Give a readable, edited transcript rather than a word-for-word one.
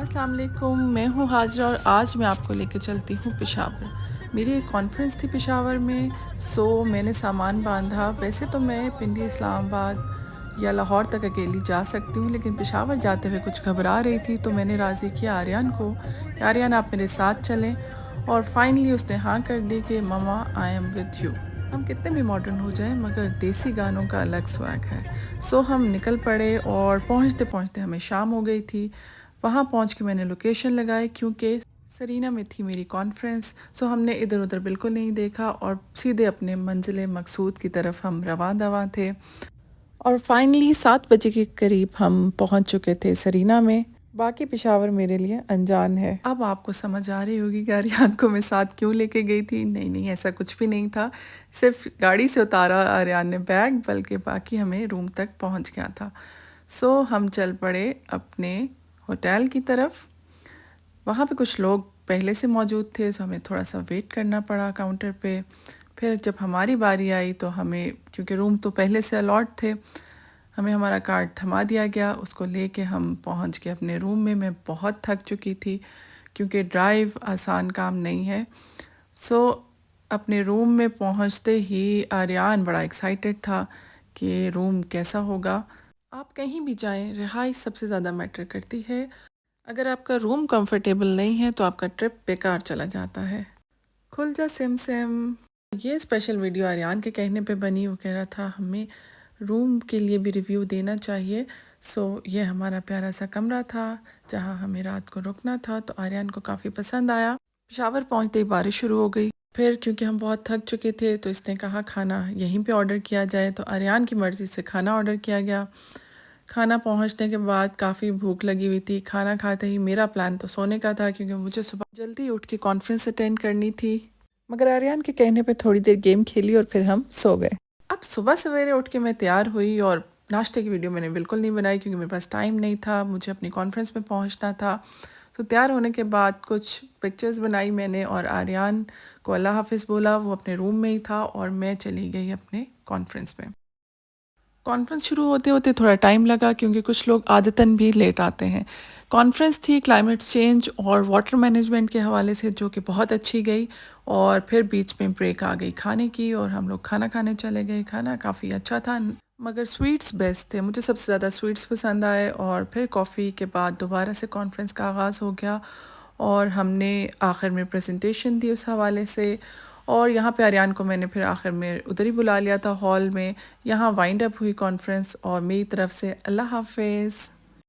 अस्सलाम वालेकुम, मैं हूँ हाजिरा और आज मैं आपको लेके चलती हूँ पेशावर। मेरी एक कॉन्फ्रेंस थी पेशावर में। मैंने सामान बांधा। वैसे तो मैं पिंडी इस्लामाबाद या लाहौर तक अकेली जा सकती हूँ, लेकिन पेशावर जाते हुए कुछ घबरा रही थी, तो मैंने राज़ी किया आर्यन को कि आर्यन आप मेरे साथ चलें। और फाइनली उसने हाँ कर दी कि mama I am with you. हम कितने भी मॉडर्न हो जाएं मगर देसी गानों का अलग स्वैग है। हम निकल पड़े और पहुँचते पहुँचते हमें शाम हो गई थी। वहाँ पहुँच के मैंने लोकेशन लगाई क्योंकि सरीना में थी मेरी कॉन्फ्रेंस। हमने इधर उधर बिल्कुल नहीं देखा और सीधे अपने मंजिल मकसूद की तरफ हम रवां दवां थे। और फाइनली 7 बजे के करीब हम पहुँच चुके थे सरीना में। बाकी पेशावर मेरे लिए अनजान है। अब आपको समझ आ रही होगी कि आर्यन को मैं साथ क्यों लेके गई थी। नहीं नहीं, ऐसा कुछ भी नहीं था। सिर्फ गाड़ी से उतारा आर्यन ने बैग, बल्कि बाकी हमें रूम तक पहुंच गया था। हम चल पड़े अपने होटल की तरफ। वहाँ पे कुछ लोग पहले से मौजूद थे, हमें थोड़ा सा वेट करना पड़ा काउंटर पे। फिर जब हमारी बारी आई तो हमें, क्योंकि रूम तो पहले से अलॉट थे, हमें हमारा कार्ड थमा दिया गया। उसको लेके हम पहुँच गए अपने रूम में। मैं बहुत थक चुकी थी क्योंकि ड्राइव आसान काम नहीं है। अपने रूम में पहुँचते ही आर्यन बड़ा एक्साइटेड था कि रूम कैसा होगा। आप कहीं भी जाएं, रिहाइश सबसे ज़्यादा मैटर करती है। अगर आपका रूम कंफर्टेबल नहीं है तो आपका ट्रिप बेकार चला जाता है। खुल जा सिम सिम। ये स्पेशल वीडियो आर्यन के कहने पे बनी। वो कह रहा था हमें रूम के लिए भी रिव्यू देना चाहिए। ये हमारा प्यारा सा कमरा था जहाँ हमें रात को रुकना था, तो आर्यन को काफ़ी पसंद आया। पेशावर पहुँचते ही बारिश शुरू हो गई। फिर क्योंकि हम बहुत थक चुके थे तो इसने कहा खाना यहीं पे ऑर्डर किया जाए, तो आर्यन की मर्ज़ी से खाना ऑर्डर किया गया। खाना पहुंचने के बाद काफ़ी भूख लगी हुई थी। खाना खाते ही मेरा प्लान तो सोने का था क्योंकि मुझे सुबह जल्दी उठ के कॉन्फ्रेंस अटेंड करनी थी, मगर आर्यन के कहने पे थोड़ी देर गेम खेली और फिर हम सो गए। अब सुबह सवेरे उठ के मैं तैयार हुई और नाश्ते की वीडियो मैंने बिल्कुल नहीं बनाई क्योंकि मेरे पास टाइम नहीं था, मुझे अपनी कॉन्फ्रेंस में पहुंचना था। तैयार होने के बाद कुछ पिक्चर्स बनाई मैंने और आर्यन को अल्लाह हाफिज़ बोला। वो अपने रूम में ही था और मैं चली गई अपने कॉन्फ्रेंस में। कॉन्फ्रेंस शुरू होते होते थोड़ा टाइम लगा क्योंकि कुछ लोग आदतन भी लेट आते हैं। कॉन्फ्रेंस थी क्लाइमेट चेंज और वाटर मैनेजमेंट के हवाले से, जो कि बहुत अच्छी गई। और फिर बीच में ब्रेक आ गई खाने की और हम लोग खाना खाने चले गए। खाना काफ़ी अच्छा था मगर स्वीट्स बेस्ट थे। मुझे सबसे ज़्यादा स्वीट्स पसंद आए। और फिर कॉफ़ी के बाद दोबारा से कॉन्फ्रेंस का आगाज़ हो गया और हमने आखिर में प्रेजेंटेशन दी उस हवाले से। और यहाँ पे आर्यन को मैंने फिर आखिर में उधर ही बुला लिया था हॉल में। यहाँ वाइंड अप हुई कॉन्फ्रेंस और मेरी तरफ से अल्लाह हाफिज़।